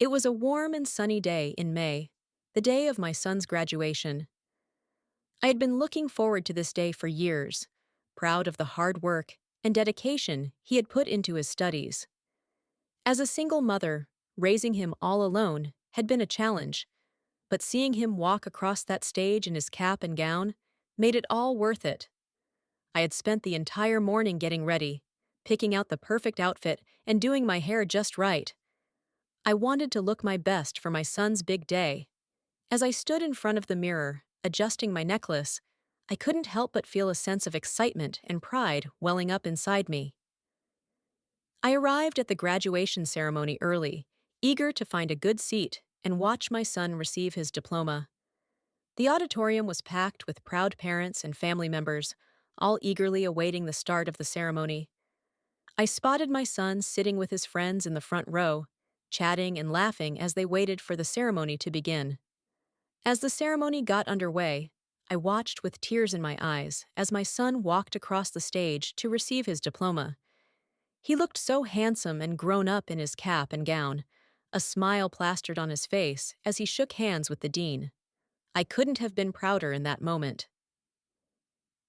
It was a warm and sunny day in May, the day of my son's graduation. I had been looking forward to this day for years, proud of the hard work and dedication he had put into his studies. As a single mother, raising him all alone had been a challenge, but seeing him walk across that stage in his cap and gown made it all worth it. I had spent the entire morning getting ready, picking out the perfect outfit and doing my hair just right. I wanted to look my best for my son's big day. As I stood in front of the mirror, adjusting my necklace, I couldn't help but feel a sense of excitement and pride welling up inside me. I arrived at the graduation ceremony early, eager to find a good seat and watch my son receive his diploma. The auditorium was packed with proud parents and family members, all eagerly awaiting the start of the ceremony. I spotted my son sitting with his friends in the front row, chatting and laughing as they waited for the ceremony to begin. As the ceremony got underway, I watched with tears in my eyes as my son walked across the stage to receive his diploma. He looked so handsome and grown up in his cap and gown, a smile plastered on his face as he shook hands with the dean. I couldn't have been prouder in that moment.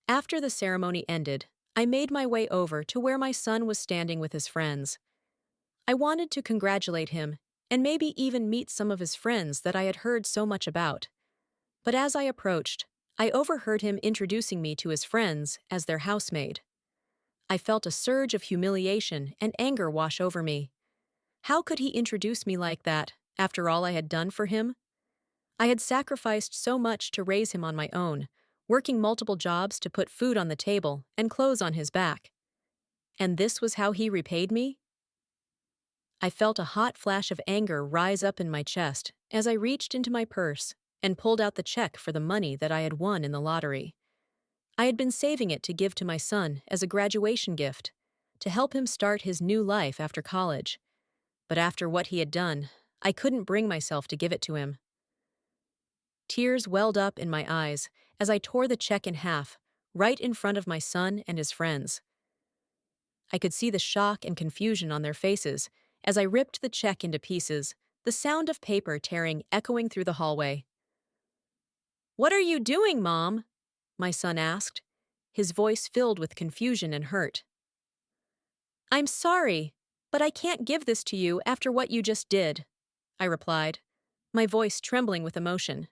After the ceremony ended, I made my way over to where my son was standing with his friends. I wanted to congratulate him and maybe even meet some of his friends that I had heard so much about. But as I approached, I overheard him introducing me to his friends as their housemaid. I felt a surge of humiliation and anger wash over me. How could he introduce me like that, after all I had done for him? I had sacrificed so much to raise him on my own, working multiple jobs to put food on the table and clothes on his back. And this was how he repaid me? I felt a hot flash of anger rise up in my chest as I reached into my purse and pulled out the check for the money that I had won in the lottery. I had been saving it to give to my son as a graduation gift, to help him start his new life after college. But after what he had done, I couldn't bring myself to give it to him. Tears welled up in my eyes as I tore the check in half, right in front of my son and his friends. I could see the shock and confusion on their faces as I ripped the check into pieces, the sound of paper tearing echoing through the hallway. "What are you doing, Mom?" my son asked, his voice filled with confusion and hurt. "I'm sorry, but I can't give this to you after what you just did," I replied, my voice trembling with emotion.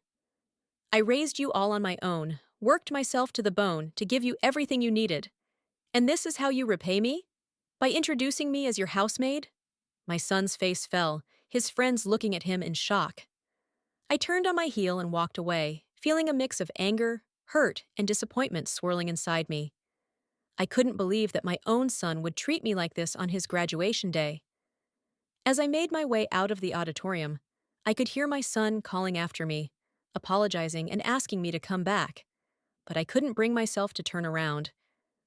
"I raised you all on my own, worked myself to the bone to give you everything you needed. And this is how you repay me? By introducing me as your housemaid?" My son's face fell, his friends looking at him in shock. I turned on my heel and walked away, feeling a mix of anger, hurt, and disappointment swirling inside me. I couldn't believe that my own son would treat me like this on his graduation day. As I made my way out of the auditorium, I could hear my son calling after me, apologizing and asking me to come back. But I couldn't bring myself to turn around.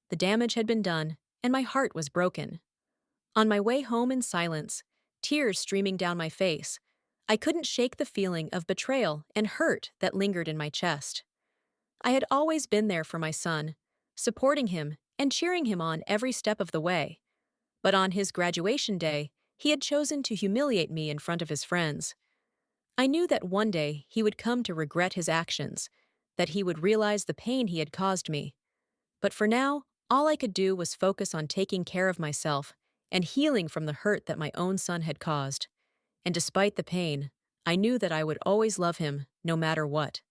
The damage had been done, and my heart was broken. On my way home in silence, tears streaming down my face, I couldn't shake the feeling of betrayal and hurt that lingered in my chest. I had always been there for my son, supporting him and cheering him on every step of the way. But on his graduation day, he had chosen to humiliate me in front of his friends. I knew that one day he would come to regret his actions, that he would realize the pain he had caused me. But for now, all I could do was focus on taking care of myself and healing from the hurt that my own son had caused. And despite the pain, I knew that I would always love him, no matter what.